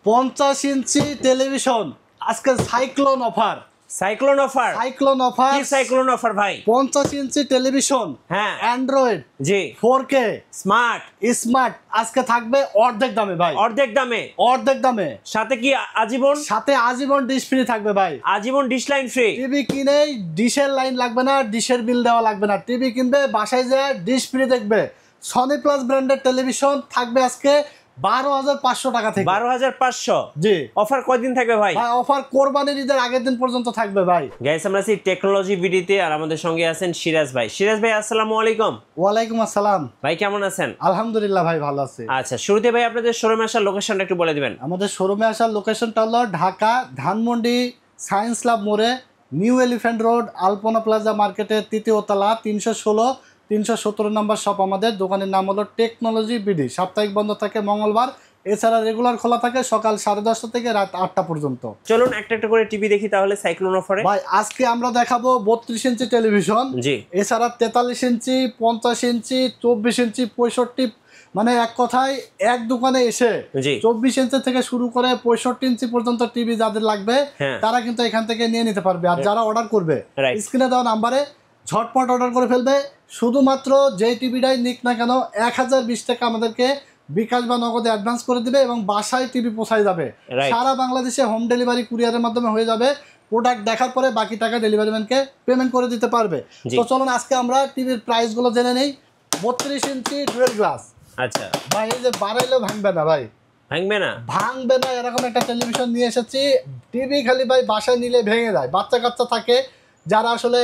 50 ইঞ্চি television আজকে cyclone offer. Cyclone offer? Cyclone offer. কি cyclone offer ভাই? 50 ইঞ্চি টেলিভিশন, হ্যাঁ, অ্যান্ড্রয়েড, জি, 4K স্মার্ট স্মার্ট আজকে থাকবে অর্ধেক দামে ভাই। অর্ধেক দামে? অর্ধেক দামে। সাথে কি আজীবন? সাথে আজীবন ডিশ ফ্রি থাকবে ভাই। আজীবন ডিশ লাইন ফ্রি। টিভি কিনেই ডিশের লাইন লাগবে না, ডিশের বিল দেওয়া লাগবে না। টিভি কিনবে, বাসায় যায় ডিশ ফ্রি দেখবে। সনি প্লাস ব্র্যান্ডের টেলিভিশন থাকবে আজকে 12,500 টাকা থেকে। 12,500? জি। অফার কয়দিন থাকবে ভাই? ভাই অফার কোরবানির ঈদের আগের দিন পর্যন্ত থাকবে ভাই। গাইস, আমরা আছি টেকনোলজি ভিডিওতে, আর আমাদের সঙ্গে আছেন সিরাজ ভাই। সিরাজ ভাই, আসসালামু আলাইকুম। ওয়ালাইকুম আসসালাম ভাই, কেমন আছেন? আলহামদুলিল্লাহ ভাই, ভালো আছি। আচ্ছা, শুরুতে ভাই আপনাদের শোরুমে আসার লোকেশনটা একটু বলে দিবেন। আমাদের শোরুমে আসার লোকেশনটা হলো ঢাকা ধানমন্ডি সায়েন্স ল্যাব মোড়ে, নিউ এলিফ্যান্ট রোড, আলপনা প্লাজা মার্কেটের 3য় তলা, 316-317 নম্বর শপ। আমাদের দোকানের নাম হলো টেকনোলজি বিডি। সাপ্তাহিক বন্ধ থাকে মঙ্গলবার, এছাড়া রেগুলার খোলা থাকে সকাল 10:30 থেকে রাত 8টা পর্যন্ত। চলুন একটা একটা করে টিভি দেখি তাহলে সাইক্লোন অফারে। ভাই আজকে আমরা দেখাবো 32 ইঞ্চি টেলিভিশন, জি, এছাড়া 43 ইঞ্চি, 50 ইঞ্চি, 24 ইঞ্চি, 65, মানে এক কথায় এক দোকানে এসে 24 ইঞ্চি থেকে শুরু করে 65 ইঞ্চি পর্যন্ত টিভি যাদের লাগবে তারা কিন্তু এখান থেকে নিয়ে নিতে পারবে। আর যারা অর্ডার করবে স্ক্রিনে দেওয়া নাম্বারে ঝটপট অর্ডার করে ফেলবে। শুধুমাত্র যেই টিভিটাই নিক না কেন 1020 টাকা আমাদেরকে বিকাশ বা নগদে অ্যাডভান্স করে দিবে এবং বাসায় টিভি পৌঁছায় যাবে। সারা বাংলাদেশে হোম ডেলিভারি কুরিয়ারের মাধ্যমে হয়ে যাবে। প্রোডাক্ট দেখার পরে বাকি টাকা ডেলিভারি ম্যানকে পেমেন্ট করে দিতে পারবে। তো চলুন আজকে আমরা টিভির প্রাইসগুলো জেনে নেই। 32 ইঞ্চি ডুয়েল গ্লাস। আচ্ছা ভাই, এই যে বাড়াইলেও ভাঙবে না ভাই, ভাঙবে না? ভাঙবে না এরকম একটা টেলিভিশন নিয়ে এসেছি। টিভি খালি ভাই বাসায় নিলে ভেঙে যায়। বাচ্চা কাচ্চা থাকে যারা আসলে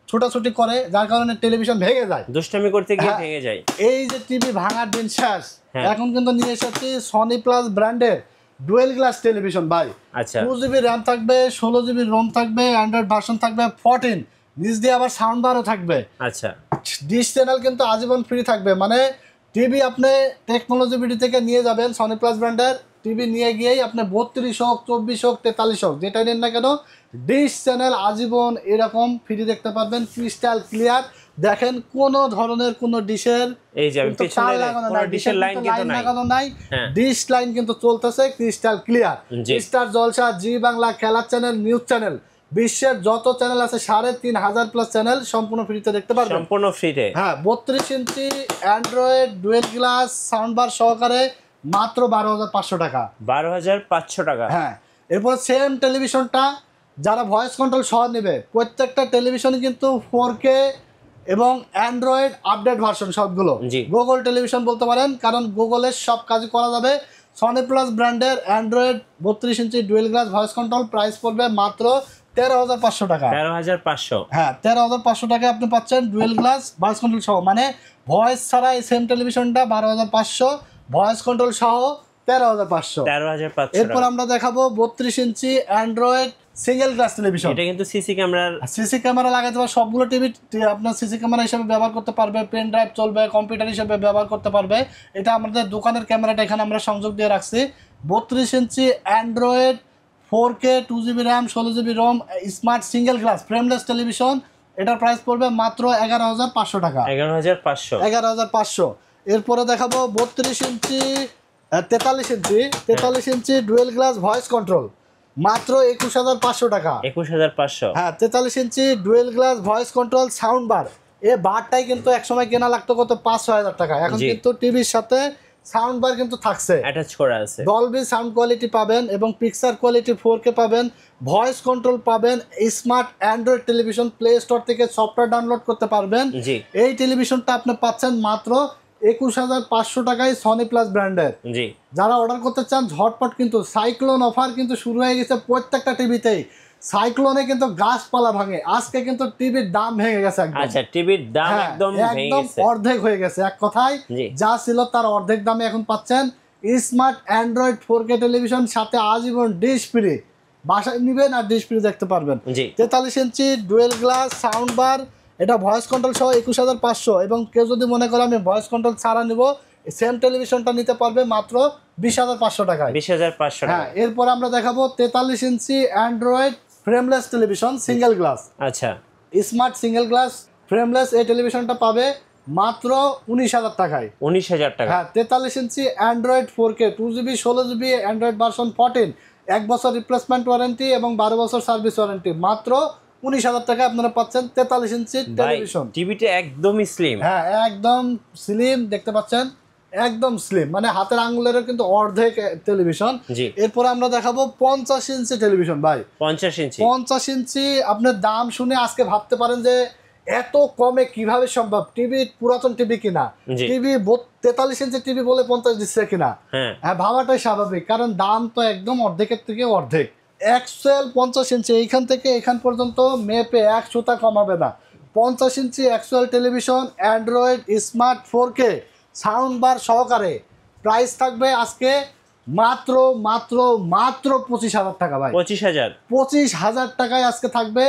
ছোটাছুটি করে, যার কারণে টেলিভিশন ভেঙে যায়, দুষ্টামি করতে গিয়ে ভেঙে যায়। এই যে টিভি ভাঙার দিন শেষ। এখন কিন্তু নিয়ে এসেছি সনি প্লাস ব্র্যান্ডের ডুয়েল গ্লাস টেলিভিশন ভাই। আচ্ছা, 2GB র্যাম থাকবে, 16GB রোম থাকবে, অ্যান্ড্রয়েড ভার্সন থাকবে 14, নিচ দিয়ে আবার সাউন্ড বারও থাকবে। আচ্ছা, ডিশ চ্যানেল কিন্তু আজীবন ফ্রি থাকবে। মানে টিভি আপনি টেকনোলজি বিডি থেকে নিয়ে যাবেন, সনি প্লাস ব্র্যান্ডের টিভি নিয়ে গিয়েই আপনি 32 হোক, 24 হোক, 43 হোক, যেটাই নেন না কেন ডিশ চ্যানেল আজীবন এরকম ফ্রি দেখতে পারবেন, ক্রিস্টাল ক্লিয়ার। দেখেন কোনো ধরনের কোনো ডিশের এই যে আমি পেছনে ডিশের লাইন কিন্তু নাই, ডিশ লাইন কিন্তু চলতেছে ক্রিস্টাল ক্লিয়ার। স্টার জলসা, জি বাংলা, খেলার চ্যানেল, নিউজ চ্যানেল, বিশ্বের যত চ্যানেল আছে 3,500+ চ্যানেল সম্পূর্ণ ফ্রিতে দেখতে পারবেন। সম্পূর্ণ ফ্রিতে। হ্যাঁ, 32 inch Android dual glass sound bar সহকারে মাত্র 12,500 টাকা। 12,500 টাকা। হ্যাঁ, এরপর সেম টেলিভিশনটা যারা ভয়েস কন্ট্রোল সহ নেবে, প্রত্যেকটা টেলিভিশন কিন্তু 4K এবং অ্যান্ড্রয়েড আপডেট ভার্সন সবগুলো। গুগল টেলিভিশন বলতে পারেন, কারণ গুগলের সব কাজ করা যাবে। সনি প্লাস ব্র্যান্ডের Android 32 inch dual glass voice control price পড়বে মাত্র 13,500 টাকা। 13,500? হ্যাঁ, 13,500 টাকায় আপনি পাচ্ছেন ডুয়েল গ্লাস ভয়েস কন্ট্রোল সহ। মানে ভয়েস ছাড়া এই সেম টেলিভিশনটা 12,500, ভয়েস কন্ট্রোল সহ 13,500। 13,500। এরপর আমরা দেখাবো 32 inch Android single glass television. এটা কিন্তু সিসি ক্যামেরা লাগাতে পারবে। সবগুলো টিভি আপনার সিসি ক্যামেরা হিসেবে ব্যবহার করতে পারবে, পেন ড্রাইভ চলবে, কম্পিউটার হিসেবে ব্যবহার করতে পারবে। এটা আমাদের দোকানের ক্যামেরাটা এখানে আমরা সংযোগ দিয়ে রাখছি। 32 inch Android 4K 2GB RAM 16GB ROM smart single glass frameless television. এটার প্রাইস পড়বে মাত্র 11,500 টাকা। 11,500। এরপরে দেখাবো 32 inch 43 inch dual glass voice control মাত্র 21,500 টাকা। 21,500? হ্যাঁ, 43 inch dual glass voice control sound bar. এই বারটাই কিন্তু একসময় কেনা লাগতো কত 5-6 হাজার টাকা। এখন কিন্তু টিভির সাথে সাউন্ড বার কিন্তু থাকছে, অ্যাটাচ করা আছে। ডলবি সাউন্ড কোয়ালিটি পাবেন এবং পিকচার কোয়ালিটি 4K পাবেন, ভয়েস কন্ট্রোল পাবেন। Smart Android television play store থেকে সফটওয়্যার ডাউনলোড করতে পারবেন। এই টেলিভিশনটা আপনি পাচ্ছেন মাত্র 21,500 টাকায় সনি প্লাস ব্র্যান্ডের। যারা অর্ডার করতে চান ঝটপট, কিন্তু সাইক্লোন অফার কিন্তু শুরু হয়ে গেছে প্রত্যেকটা টিভিতেই। সাইক্লোনে কিন্তু গাছপালা ভাঙে, আজকে কিন্তু টিভির দাম ভেঙে গেছে একদম। আচ্ছা, টিভির দাম একদম অর্ধেক হয়ে গেছে। এক কথায় যা ছিল তার অর্ধেক দামে এখন পাচ্ছেন স্মার্ট অ্যান্ড্রয়েড 4K টেলিভিশন, সাথে আজীবন ডিশ ফ্রি। বাসায় নিবেন আর ডিশ ফ্রি দেখতে পারবেন। 43 ইঞ্চি ডুয়েল গ্লাস সাউন্ড বার, এটা ভয়েস কন্ট্রোল সহ 21,500। এবং কেউ যদি মনে করে আমি ভয়েস কন্ট্রোল ছাড়া নিব, সেম টেলিভিশনটা নিতে পারবে মাত্র 20,500 টাকায়। 20,500 টাকা। হ্যাঁ, এরপর আমরা দেখাবো 43 inch Android frameless television single glass. আচ্ছা, স্মার্ট সিঙ্গেল গ্লাস ফ্রেমলেস এই টেলিভিশনটা পাবে মাত্র 19,000 টাকায়। 19,000 টাকা। হ্যাঁ, 43 inch Android 4K 2GB 16GB Android version 14, 1 বছর রিপ্লেসমেন্ট ওয়ারেন্টি এবং 12 বছর সার্ভিস ওয়ারেন্টি, মাত্র 19,000 টাকায় আপনারা পাচ্ছেন 43 ইঞ্চি টেলিভিশন। টিভিটা একদমই স্লিম। হ্যাঁ, একদম স্লিম, দেখতে পাচ্ছেন একদম স্লিম, মানে হাতের আঙ্গুলেরও কিন্তু অর্ধেক টেলিভিশন। এরপর আমরা দেখাবো 50 ইঞ্চি টেলিভিশন ভাই। 50 ইঞ্চি আপনার দাম শুনে আজকে ভাবতে পারেন যে এত কমে কিভাবে সম্ভব, টিভি পুরাতন টিভি কিনা, টিভি 43 ইঞ্চি টিভি বলে 50 দিচ্ছে কিনা। হ্যাঁ, ভাবাটাই স্বাভাবিক, কারণ দাম তো একদম অর্ধেকের থেকে অর্ধেক। এক্সেল 50 ইঞ্চি এইখান থেকে এখান পর্যন্ত মেপে 1 সুতা কমাবে না। 50 inch Excel television Android smart 4K sound bar সহকারে, প্রাইস থাকবে আজকে মাত্র মাত্র মাত্র 25,000 টাকা ভাই। 25,000 টাকায় আজকে থাকবে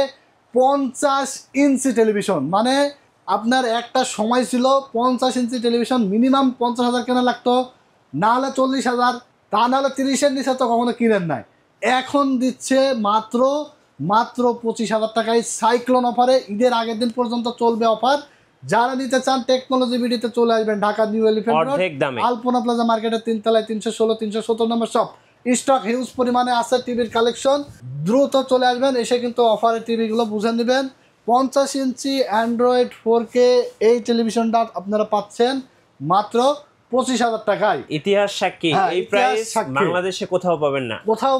50 ইঞ্চি টেলিভিশন। মানে আপনার একটা সময় ছিল 50 ইঞ্চি টেলিভিশন মিনিমাম 50,000 কেনা লাগতো, না হলে 40,000, তা না হলে 30-এর নিচে তো কখনো কিনেন নাই। এখন দিচ্ছে মাত্র মাত্র 25,000 টাকায় সাইক্লোন অফারে। ঈদের আগের দিন পর্যন্ত চলবে অফার। যারা নিতে চান টেকনোলজি ভিডিওতে চলে আসবেন, ঢাকা নিউ এলিফ্যান্ট রোড আলপনা প্লাজা মার্কেটের 3 তলায় 316 317 নম্বর শপ। স্টক হিউজ পরিমাণে আছে টিভির কালেকশন, দ্রুত চলে আসবেন, এসে কিন্তু অফারের টিভিগুলো বুঝে নেবেন। 50 ইঞ্চি অ্যান্ড্রয়েড 4K এই টেলিভিশনটা আপনারা পাচ্ছেন মাত্র 25,000 টাকায়। ইতিহাস সাক্ষী, এই প্রাইস বাংলাদেশে কোথাও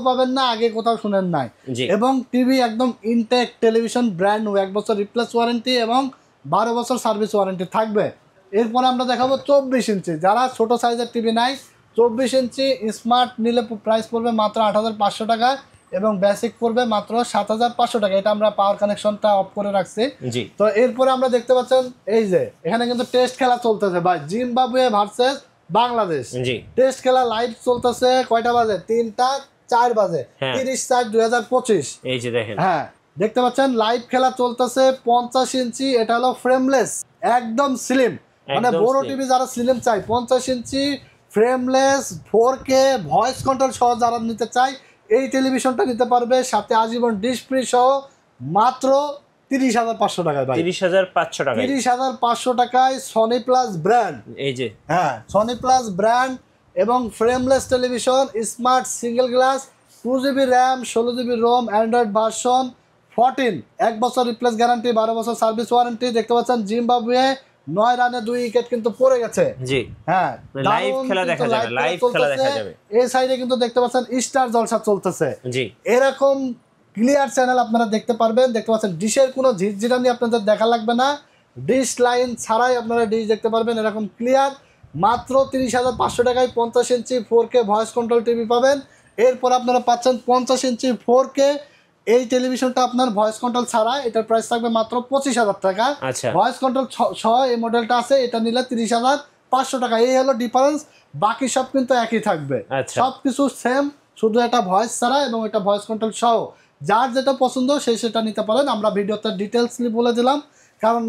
পাবেন না, আগে কোথাও শুনেন নাই। এবং টিভি একদম ইনটেক টেলিভিশন, ব্র্যান্ড নিউ, 1 বছর রিপ্লেস ওয়ারেন্টি এবং 12 বছর সার্ভিস ওয়ারেন্টি থাকবে। এরপরে আমরা দেখাবো 24 ইঞ্চি। যারা ছোট সাইজের টিভি নাই, 24 ইঞ্চি স্মার্ট নিলে প্রাইস পড়বে মাত্র 8,500 টাকা এবং বেসিক পড়বে মাত্র 7,500 টাকা। এটা আমরা পাওয়ার কানেকশনটা অফ করে রাখছি। তো এরপরে আমরা দেখতে পাচ্ছেন এই যে এখানে কিন্তু টেস্ট খেলা চলতেছে ভাই, জিম্বাবুয়ে ভার্সেস বাংলাদেশ। টেস্ট খেলা লাইভ চলতেছে কয়টা বাজে? 3টা 4 বাজে, 30/4/2025। এই যে দেখেন, হ্যাঁ দেখতে পাচ্ছেন লাইভ খেলা চলতেছে। 50 ইঞ্চি, এটা হলো ফ্রেমলেস, একদম স্লিম, মানে বড় টিভি যারা স্লিম চাই, 50 ইঞ্চি ফ্রেমলেস 4K ভয়েস কন্ট্রোল সহ যারা নিতে চাই এই টেলিভিশনটা নিতে পারবে, সাথে আজীবন ডিশ ফ্রি সহ মাত্র 30,500 টাকায় ভাই। 30,500 টাকায় সনি প্লাস ব্র্যান্ড। এই যে হ্যাঁ, সনি প্লাস ব্র্যান্ড এবং frameless television, smart single glass, 2GB RAM, 16GB ROM, Android version 14, 1 বছর রিপ্লেস গ্যারান্টি, 12 বছর সার্ভিস ওয়ারেন্টি। দেখতে পাচ্ছেন জিম্বাবুয়ে 9 রানে 2 উইকেট কিন্তু পড়ে গেছে। হ্যাঁ, লাইভ খেলা দেখা যাবে। এই সাইডে কিন্তু দেখতে পাচ্ছেন স্টার জলসা চলতেছে। এরকম ক্লিয়ার চ্যানেল আপনারা দেখতে পারবেন। দেখতে পাচ্ছেন ডিশের কোনো ঝিরঝিরানি আপনাদের দেখা লাগবে না, ডিশ লাইন ছাড়াই আপনারা ডিশ দেখতে পারবেন এরকম ক্লিয়ার। মাত্র 30,500 টাকায় 50 inch 4K voice control TV পাবেন। এরপর আপনারা পাচ্ছেন 50 ইঞ্চি 4K এই টেলিভিশনটা আপনার ভয়েস কন্ট্রোল ছাড়া, এটার প্রাইস থাকবে মাত্র 25,000 টাকা। ভয়েস কন্ট্রোল সহ এই মডেলটা আছে, এটা নিলে 30,500 টাকা। এই হলো ডিফারেন্স, বাকি সব কিন্তু একই থাকবে, সবকিছু সেম, শুধু এটা ভয়েস ছাড়া এবং এটা ভয়েস কন্ট্রোল সহ। যার যেটা পছন্দ সে সেটা নিতে পারেন। আমরা ভিডিওতে ডিটেলসলি বলে দিলাম, কারণ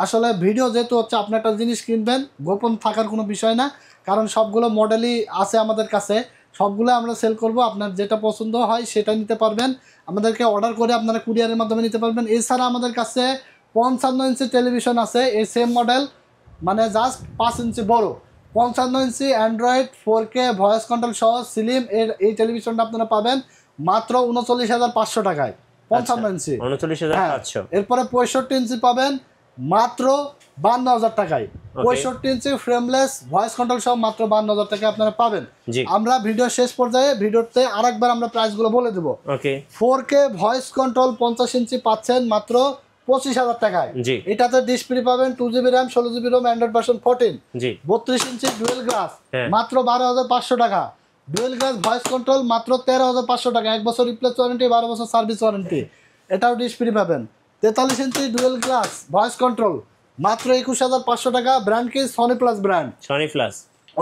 আসলে ভিডিও যেহেতু হচ্ছে আপনি একটা জিনিস কিনবেন, গোপন থাকার কোনো বিষয় না, কারণ সবগুলো মডেলই আছে আমাদের কাছে, সবগুলো আমরা সেল করব। আপনার যেটা পছন্দ হয় সেটা নিতে পারবেন, আমাদেরকে অর্ডার করে আপনারা কুরিয়ারের মাধ্যমে নিতে পারবেন। এছাড়া আমাদের কাছে 55 ইঞ্চি টেলিভিশন আছে, এই সেম মডেল, মানে জাস্ট 5 ইঞ্চি বড়, 55 ইঞ্চি অ্যান্ড্রয়েড 4K ভয়েস কন্ট্রোল সহ স্লিম এই টেলিভিশনটা আপনারা পাবেন মাত্র 39,500 টাকায়। 55 ইঞ্চি 39,500। এরপরে 65 ইঞ্চি পাবেন মাত্র 52,000 টাকায়। 65 ইঞ্চি ফ্রেমলেস ভয়েস কন্ট্রোল সহ মাত্র 52,000 টাকায় আপনারা পাবেন। আমরা ভিডিও শেষ পর্যায়ে ভিডিওতে আরেকবার আমরা প্রাইসগুলো বলে দেব। 4K ভয়েস কন্ট্রোল 50 ইঞ্চি পাচ্ছেন মাত্র 25,000 টাকায়। এটাতে ডিসপ্লে পাবেন 2GB RAM, 16GB ROM, Android version 14, 32 inch dual glass মাত্র 12,500 টাকা। ডুয়েল গ্লাস ভয়েস কন্ট্রোল মাত্র 13,500 টাকা, 1 বছর রিপ্লেস ওয়ারেন্টি, 12 বছর সার্ভিস ওয়ারেন্টি, এটাও ডিসপ্লে পাবেন। 43 inch dual glass voice control মাত্র 21,500 টাকা। ব্র্যান্ড কি? Sony plus brand, Sony plus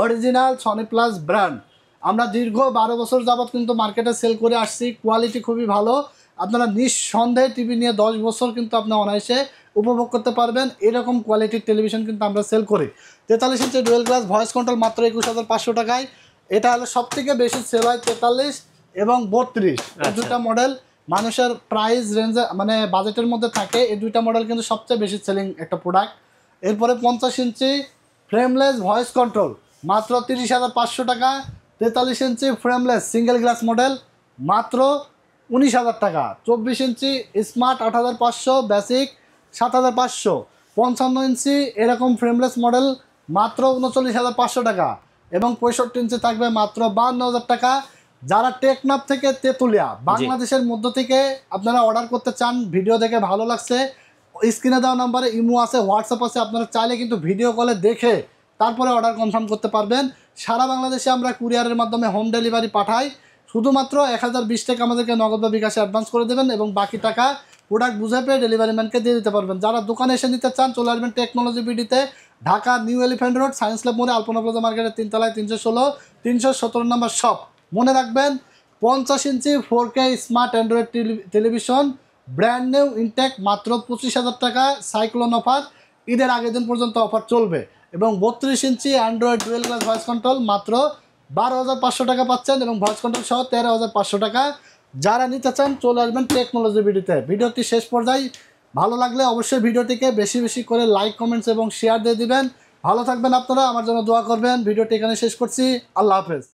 original Sony plus brand. আমরা দীর্ঘ 12 বছর যাবত কিন্তু মার্কেটে সেল করে আসছি, কোয়ালিটি খুবই ভালো। আপনারা নিঃসন্দেহে টিভি নিয়ে 10 বছর কিন্তু আপনি অনায়াসে উপভোগ করতে পারবেন, এরকম কোয়ালিটির টেলিভিশন কিন্তু আমরা সেল করি। 43 inch dual glass voice control মাত্র 21,500 টাকায়। এটা হলো সব থেকে বেশি সেল হয় 43 এবং 32, এই দুটা মডেল মানুষের প্রাইস রেঞ্জে মানে বাজেটের মধ্যে থাকে। এই দুইটা মডেল কিন্তু সবচেয়ে বেশি সেলিং একটা প্রোডাক্ট। এরপরে 50 ইঞ্চি ফ্রেমলেস ভয়েস কন্ট্রোল মাত্র 30,500 টাকা। 43 ইঞ্চি ফ্রেমলেস সিঙ্গেল গ্লাস মডেল মাত্র 19,000 টাকা। 24 ইঞ্চি স্মার্ট 8,500, বেসিক 7,500। 55 ইঞ্চি এরকম ফ্রেমলেস মডেল মাত্র 39,500 টাকা এবং 65 ইঞ্চি থাকবে মাত্র 52,000 টাকা। যারা টেকনাফ থেকে তেতুলিয়া বাংলাদেশের মধ্য থেকে আপনারা অর্ডার করতে চান, ভিডিও দেখে ভালো লাগছে, স্ক্রিনে দেওয়া নাম্বারে ইমো আছে, হোয়াটসঅ্যাপ আছে, আপনারা চাইলে কিন্তু ভিডিও কলে দেখে তারপরে অর্ডার কনফার্ম করতে পারবেন। সারা বাংলাদেশে আমরা কুরিয়ারের মাধ্যমে হোম ডেলিভারি পাঠাই। শুধুমাত্র 1020 টাকা আমাদেরকে নগদ বা বিকাশে অ্যাডভান্স করে দেবেন এবং বাকি টাকা প্রোডাক্ট বুঝে পেয়ে ডেলিভারি ম্যানকে দিয়ে দিতে পারবেন। যারা দোকানে এসে নিতে চান চলে আসবেন টেকনোলজি বিডিতে, Dhaka new elephant road, science lab মোড়ে, আলপনা প্লাজা মার্কেটের 3 তলায় 316 317 নম্বর শপ। মনে রাখবেন 50 inch 4K smart Android television brand new Intech মাত্র 25,000 টাকা। সাইক্লোন অফার, ঈদের আগের দিন পর্যন্ত অফার চলবে। এবং 32 inch Android dual glass voice control মাত্র 12,500 টাকা পাচ্ছেন এবং ভয়েস কন্ট্রোল সহ 13,500 টাকা। যারা নিতে চান চলে আসবেন টেকনোলজি ভিডিওতে। ভিডিওটি শেষ পর্যায়ে ভালো লাগলে অবশ্যই ভিডিওটিকে বেশি বেশি করে লাইক, কমেন্টস এবং শেয়ার দিয়ে দিবেন। ভালো থাকবেন আপনারা, আমার জন্য দোয়া করবেন। ভিডিওটি এখানে শেষ করছি। আল্লাহ হাফেজ।